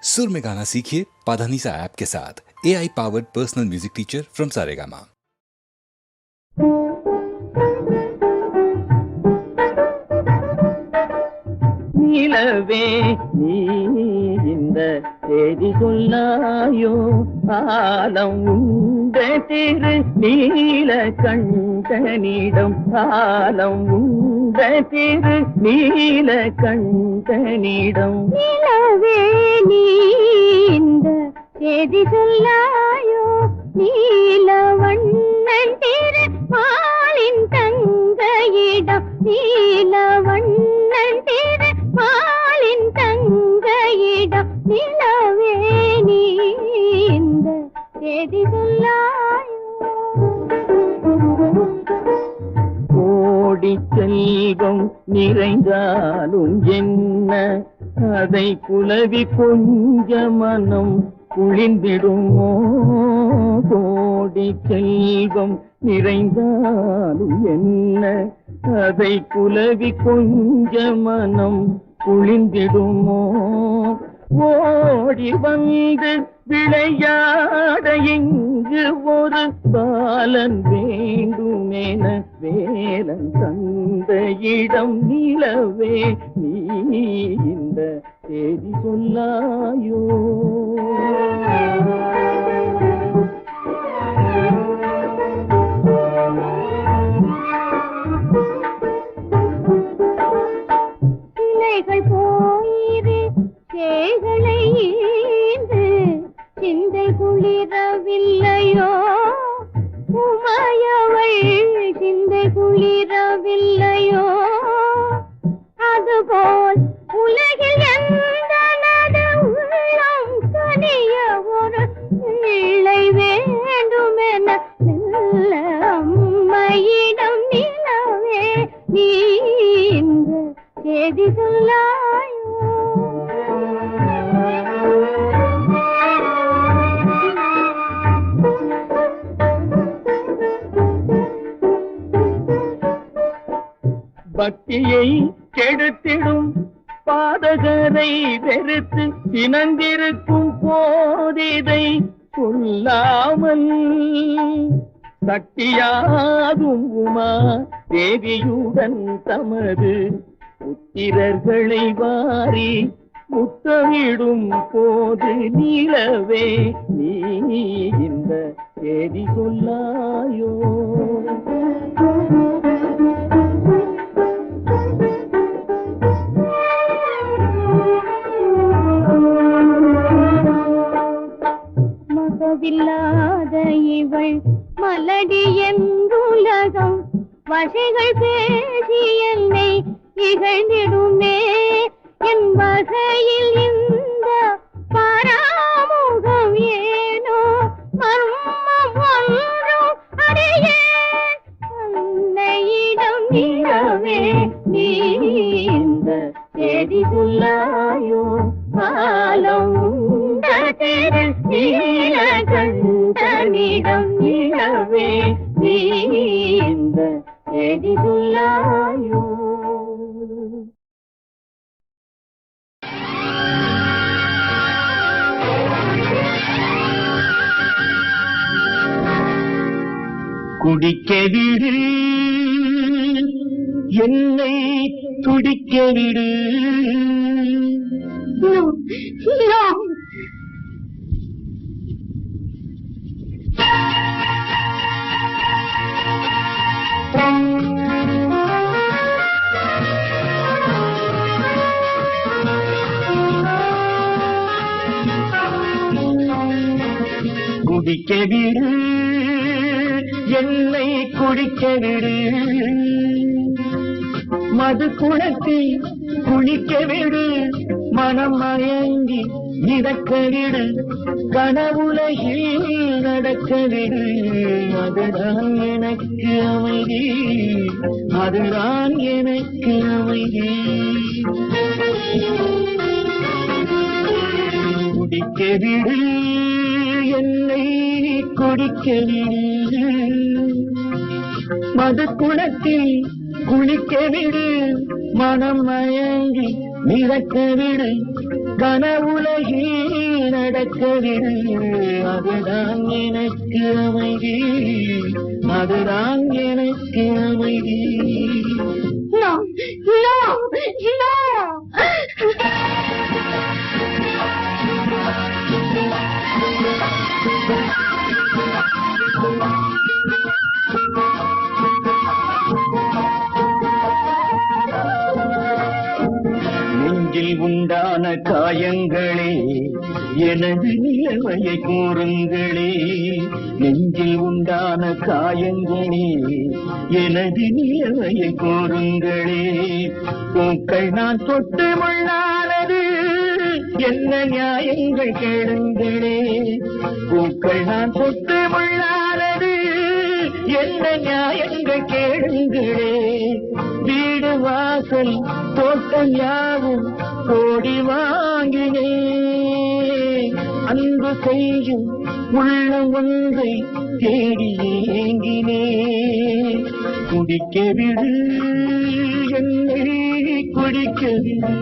सुर में गाना सीखिए पाधानीसा ऐप के साथ। AI powered personal music teacher from Saregama. நிலவே நீ இந்த செய்தி சொல்லாயோ, ஆலம் உண்ட திரு நீல கண்டனிடம், ஆலம் உண்ட திரு நீல கண்டனிடம். நிலவே நீ இந்த செய்தி சொல்லாயோ, நீல வண்ணன் திரு மாலின் தங்கையிடம், நீல வண்ணன் திரு மாலின் தங்கையிடம். நிலவே நீ இந்த செய்தி சொல்லாயோ. கோடி செல்வம் நிறைந்தாலும் என்ன, அதை குலவி கொஞ்ச மனம் குளிர்ந்திடுமோ. கோடி செல்வம் நிறைந்தாலும் என்ன, அதை குலவி கொஞ்ச மனம் குளிர்ந்திடுமோ. ஓடி வந்து விளையாட இங்கு ஒரு பாலன் வேண்டுமென வேலன் தந்த இடம். நிலவே நீ இந்த செய்தி சொல்லாயோ. சிலைகள் போயிரு சேகளை ஈந்து சிந்தை குளிரவில்லையோ, உமையவள் சிந்தை குளிரவில்லையோ. அதுபோல் உலகில் எந்தனது உள்ளம் கனிய ஒரு பிள்ளை வேண்டுமென மெல்ல அம்மையிடம். நிலவே நீ இந்த செய்தி சொல்லாயோ. பக்தியை கெடுத்திடும் பாதகரை வெறுத்து இனந்திருக்கும் போதிதை சொல்லாமல், சக்தியாகும் உமா தேவியுடன் தமது புத்திரர்களை வாரி முத்தமிடும் போது. நிலவே நீ இந்த செய்தி சொல்லாயோ. மகவில்லாத இவள் மலடி என்றுலகம் வசைகள் பேசி என்னை இகழ்ந்திடுமே. என் வகையில் இந்த பராமுகம் ஏனோ மர்மம் ஒன்றும் அறியேன் அன்னையிடம். நிலவே நீ இந்த செய்தி சொல்லாயோ. காலம் உண்ட திரு நீல கண்டனிடம். நிலவே நீ இந்த செய்தி சொல்லாயோ. குடிக்க விடு என்னை துடிக்க விடு. No, no. குடிக்க விடு என்னை குடிக்க விடு. மது குளத்தில் குளிக்க விடு, மனம் மயங்கி மிதக்க விடு. கனவுலகில் நடக்க விடு, அதுதான் எனக்கு அமைதி, அதுதான் எனக்கு அமைதி. குடிக்க விடு என்னை குடிக்க விடு. மது குளத்தில் குளிக்க விடு, மனம் மயங்கி மிதக்க விடு. கனவுலகில் நடக்க விடு, அதுதான் எனக்கு அமைதி, அதுதான் எனக்கு அமைதி. No, no, no. நெஞ்சில் உண்டான காயங்களே எனது நிலைமையை கூறுங்களே, நெஞ்சில் உண்டான காயங்களே எனது நிலைமையை கூறுங்களே. பூக்கள் நான் தொட்டு முள்ளானது, என்ன நியாயங்கள் கேளுங்களே. பூக்கள் நான் தொட்டு முள்ளானது, என்ன நியாயங்கள் கேளுங்களே. வீடு வாசல் தோட்டம் யாவும் கோடி வாங்கினே, அன்பு செய்யும் உள்ளம் ஒன்றை தேடி ஏங்கினே. குடிக்க விடு என்னை குடிக்க விடு.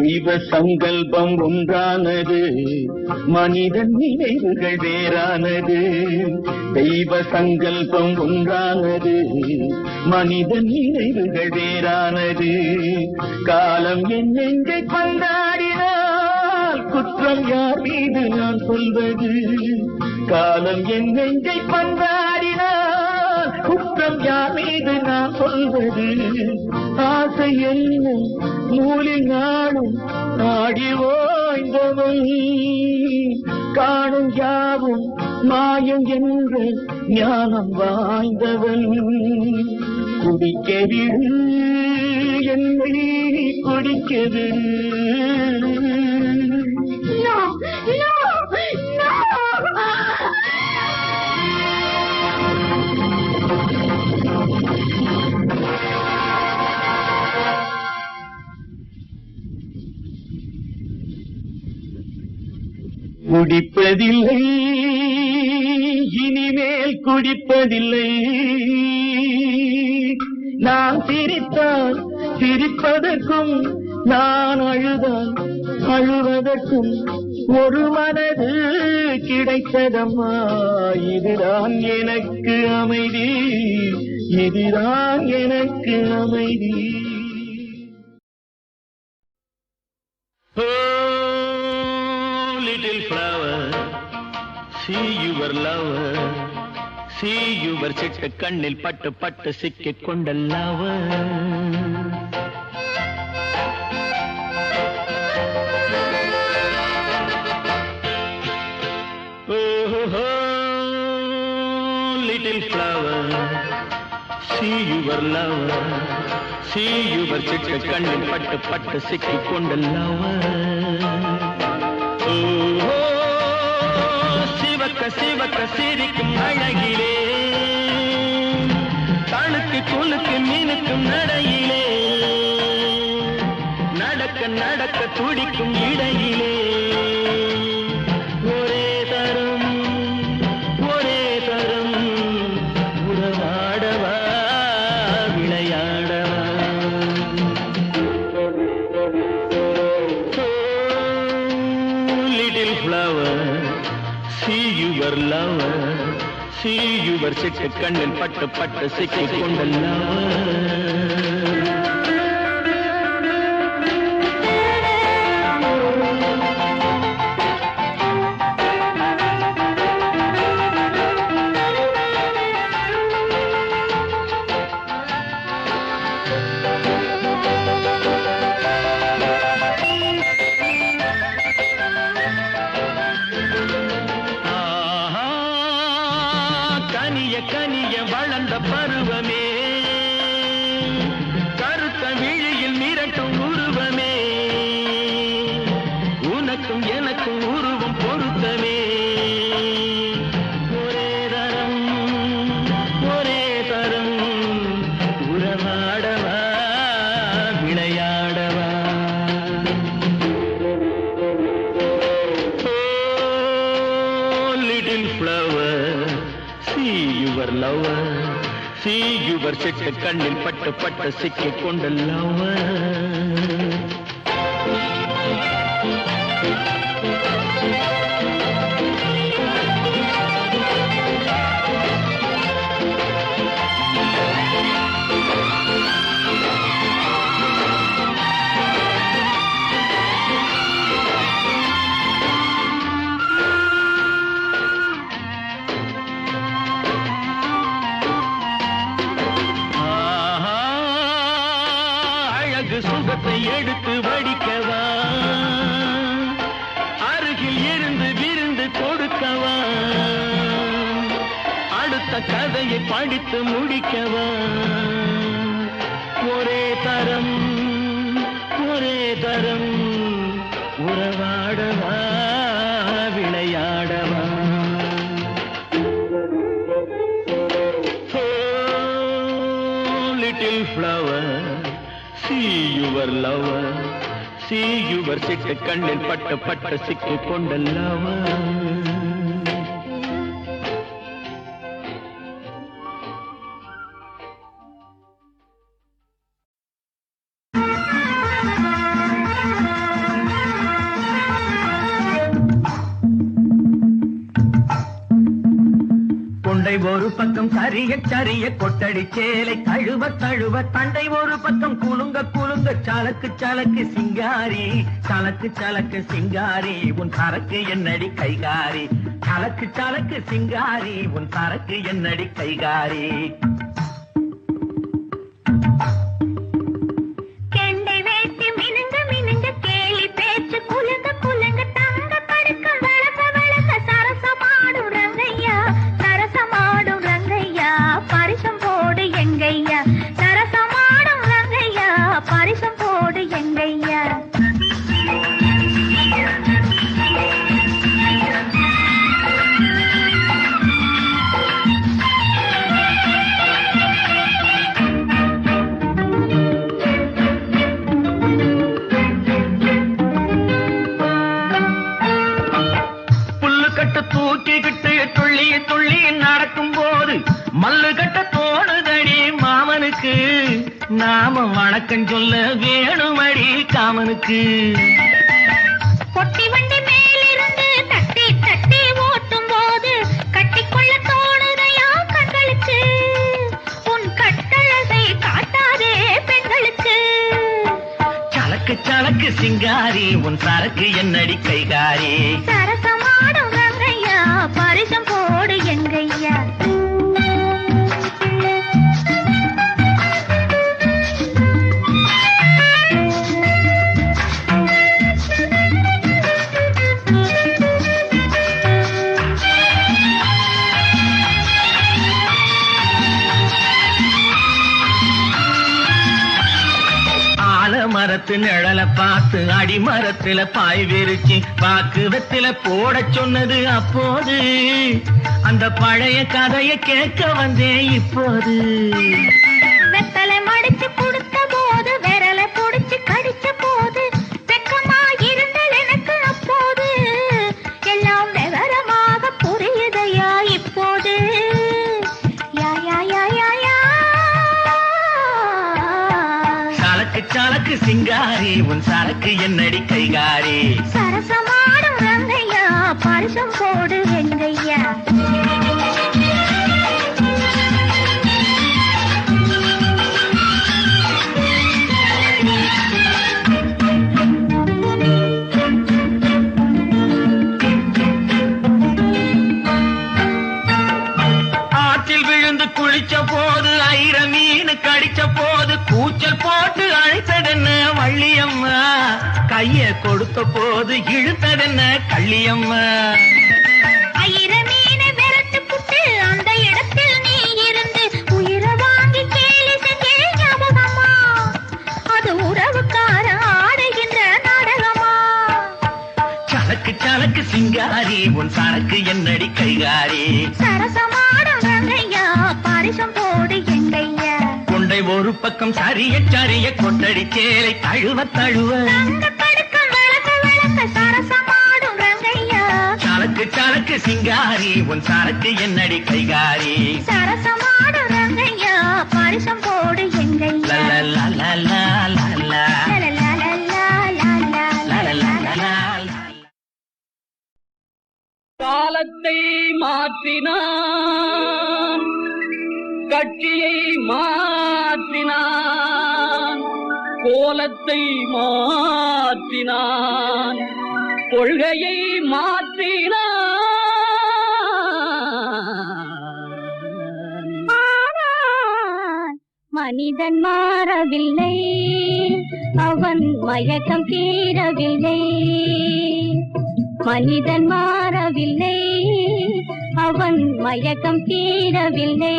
தெய்வ சங்கல்பம் ஒன்றானது, மனிதன் நினைவுகள் வேறானது. தெய்வ சங்கல்பம் ஒன்றானது, மனிதன் நினைவுகள் வேறானது. காலம் என் நெஞ்சை கொண்டாடினால் குற்றம் யார் மீது நான் சொல்வது. காலம் என் நெஞ்சை கொண்டாடினால் குற்றம் யார் மீது நான் சொல்வது. ஆசை என்னும் நூலில் நாடும் ஆடி ஓய்ந்தவன், காணும் யாவும் மாயம் என்ற ஞானம் வாய்ந்தவன். குடிக்க விடு என்னை குடிக்க விடு. No, no, no. குடிப்பதில்லை இனிமேல் குடிப்பதில்லை. நான் சிரித்தால் சிரிப்பதற்கும், நான் அழுதால் அழுவதற்கும் ஒரு மனது கிடைத்ததம்மா. இதுதான் எனக்கு அமைதி, இதுதான் எனக்கு அமைதி. Little flower, see your lover, see your சிட்டு கண்ணில் பட்டு பட்டு சிக்கிக் கொண்ட lover. Oh, little flower, see your lover, see your சிட்டு கண்ணில் பட்டு பட்டு சிக்கிக் கொண்ட lover. சிவக்க சிவக்க சிரிக்கும் அழகிலே, தழுக்கு குலுக்கு மீனுக்கும் நடையிலே, நடக்க நடக்க துடிக்கும் இடையிலே, ஒரே தரம் உறவாடவா விளையாடவா. Little flower, see your lover, see your சிட்டு கண்ணில் பட்டு பட்டு சிக்கிக் கொண்ட lover. கனிய கனிய வளர்ந்த பருவமே, கருத்த விழியில் மிரட்டும் உருவமே, உனக்கு lover. See your சிட்டு கண்ணில் பட்டு பட்டு சிக்கிக் கொண்ட lover. சுகத்தை எடுத்து வடிக்கவா, அருகில் இருந்து விருந்து கொடுக்கவா, அடுத்த கதையை படித்து முடிக்கவா, ஒரே தரம் உறவாடவா விளையாடவா. Little flower, see your lover, see your சிட்டு கண்ணில் பட்டு பட்டு சிக்கிக் கொண்ட lover. ஒரு பக்கம் சரிய சரிய கொட்டடி சேலை தழுவ தழுவ தண்டை ஒரு பக்கம் குலுங்க குலுங்க சலக்கு சலக்கு சிங்காரி சலக்கு சலக்கு சிங்காரி உன் சரக்கு என்னடி கைகாரி சலக்கு சலக்கு சிங்காரி உன் சரக்கு என்னடி கைகாரி. நாம வணக்கம் சொல்ல வேணுமடி காமனுக்கு. பொட்டி வண்டி மேலிருந்து தட்டி தட்டி ஓட்டும் போது கட்டிக்கொள்ள தோணுதையா கண்களுக்கு. உன் கட்டழகை காட்டாதே பெண்களுக்கு. சலக்கு சலக்கு சிங்காரி உன் சரக்கு என்னடி கைகாரி. சரசமாடும் ரங்கையா பரிசம் போடு எங்கையா. மரத்து நிழல பார்த்து அடிமரத்துல பாய் விரிச்சு பாக்குவத்தில போட சொன்னது அப்போது. அந்த பழைய கதையை கேட்க வந்தேன் இப்போது. வெத்தலை மடிச்சு கொடுத்த போது விரலை புடிச்சு கடிச்ச போது வெக்கமா இருந்தல் எனக்கு அப்போது. எல்லாம் விவரமாக புரியுதையா இப்போது. யா யா யா யா யா. சலக்கு சிங்காரி உன் சரக்கு என்னடி கைகாரி. சரசமாடும் ரங்கையா பரிசம் போடு வெங்கையா. ஆற்றில் விழுந்து குளிச்ச போது ஐர மீன் கடிச்ச போது கூச்சல் போட்டு அழைத்ததென்ன வள்ளியம்மா. கைய கொடுத்த போது இழுத்ததென்ன கள்ளியம்மா. ஐர மீன விரட்டு புட்டு அந்த இடத்தில் நீ இருந்து உயிரை வாங்கி கேலி செஞ்சே ஞாபகமா. அது உறவுக்கார ஆடுகின்ற நாடகமா. சலக்கு சலக்கு சிங்காரி உன் சரக்கு என்னடி கைகாரி. சரசமாடும் ரங்கையா பரிசம் போடு எங்கையா. கொண்டை ஒரு பக்கம் சரிய சரிய கொட்டடி சேலை தழுவ தழுவ தங்க கடுக்கம் விளக்க விளக்க சரசமாடும் ரங்கையா. சலக்கு சலக்கு சிங்காரி சிங்காரி உன் சரக்கு என்னடி கைகாரி சரசமாடு ரங்கையா பாரிசம் போடு எங்கையா காலத்தை மாற்றினான் கட்சியை மாற்றினான் கோலத்தை மாற்றினான் கொள்கையை மாற்றினான் மனிதன் மாறவில்லை அவன் மயக்கம் தீரவில்லை மனிதன் மாறவில்லை அவன் மயக்கம் தீரவில்லை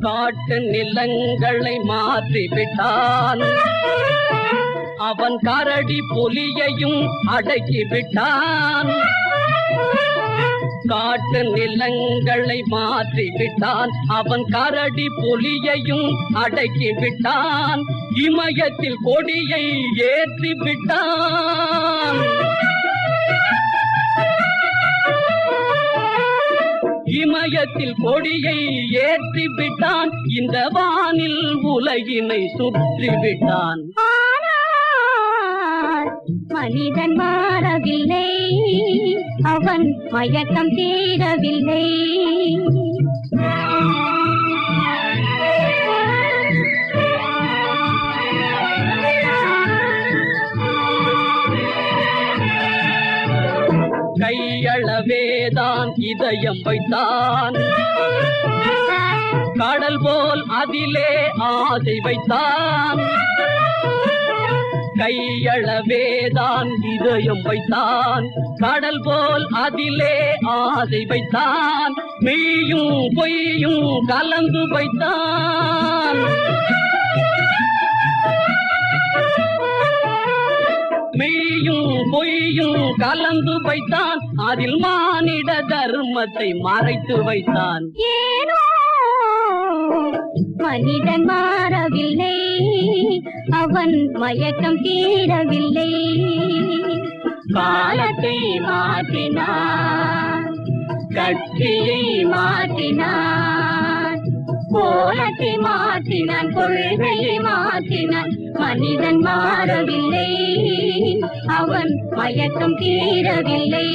காட்டு நிலங்களை மாற்றிவிட்டான் அவன் கரடி புலியையும் அடக்கிவிட்டான் காட்டு நிலங்களை மாற்றிவிட்டான் அவன் கரடி புலியையும் அடக்கிவிட்டான் இமயத்தில் கொடியை ஏற்றிவிட்டான் இமயத்தில் கொடியை ஏற்றிவிட்டான் இந்த வானில் உலகினை சுற்றிவிட்டான் மனிதன் மாறவில்லை அவன் மயக்கம் தீரவில்லை கையளவேதான் இதயம் வைத்தான் கடல் போல் அதிலே ஆசை வைத்தான் கையளவேதான் இதயம் வைத்தான் கடல் போல் அதிலே ஆசை வைத்தான் மெய்யும் பொய்யும் கலந்து வைத்தான் மெய்யும் பொய்யும் கலந்து வைத்தான் அதில் மானிட தர்மத்தை மறைத்து வைத்தான் ஏனோ மனிதன் மாறவில்லை அவன் மயக்கம் தீரவில்லை காலத்தை மாற்றினான் கட்சியை மாற்றினான் கோலத்தை மாற்றினான் கொள்கையை மாற்றினான் மனிதன் மாறவில்லை அவன் மயக்கம் தீரவில்லை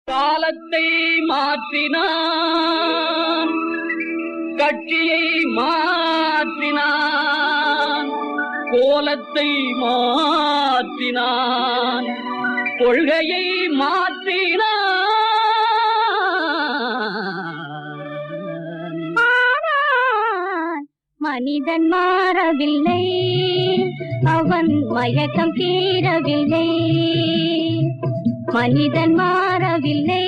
காலத்தை மாற்றினான் கட்சியை மாற்றினான் கோலத்தை மாற்றினான் கொள்கையை மாற்றினான் மனிதன் மாறவில்லை அவன் மயக்கம் தீரவில்லை மனிதன் மாறவில்லை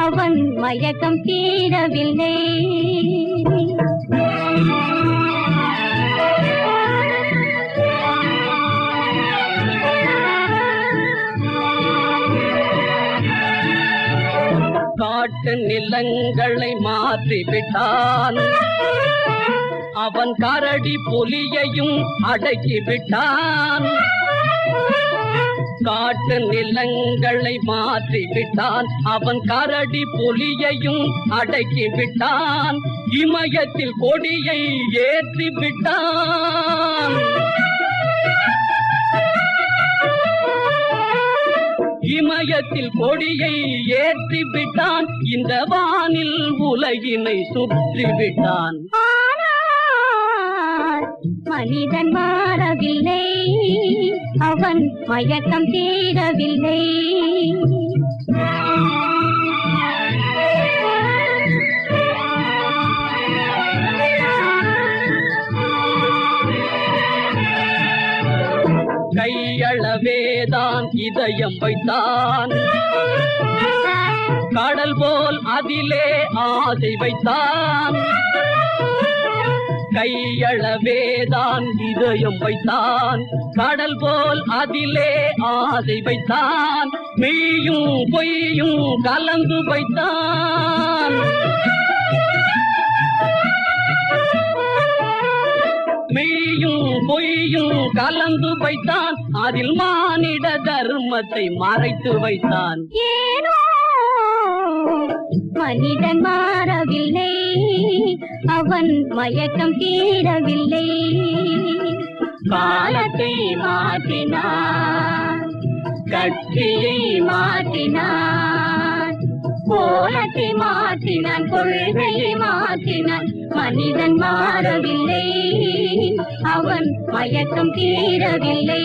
அவன் மயக்கம் தீரவில்லை காட்டு நிலங்களை மாற்றிவிட்டான் அவன் கரடி புலியையும் அடக்கிவிட்டான் காட்டு நிலங்களை மாற்றிவிட்டான் அவன் கரடி புலியையும் அடக்கிவிட்டான் இமயத்தில் கொடியை ஏற்றிவிட்டான் இமயத்தில் கொடியை ஏற்றிவிட்டான் இந்த வானில் உலகினை சுற்றிவிட்டான் மனிதன் மாறவில்லை அவன் மயக்கம் தீரவில்லை கையளவேதான் இதயம் வைத்தான் கடல் போல் அதிலே ஆசை வைத்தான், கையளவேதான் இதயம் வைத்தான். கடல் போல் அதிலே ஆசை வைத்தான், மெய்யும் பொய்யும் கலந்து வைத்தான். மெய்யும் பொய்யும் கலந்து வைத்தான், அதில் மானிட தர்மத்தை மறைத்து வைத்தான். ஏனோ மனிதன் மாறவில்லை, அவன் மயக்கம் தீரவில்லை. காலத்தை மாற்றினான், கட்சியை மாற்றினான், கோலத்தை மாற்றினான், கொள்கையை மாற்றினான். மனிதன் மாறவில்லை, அவன் மயக்கம் தீரவில்லை.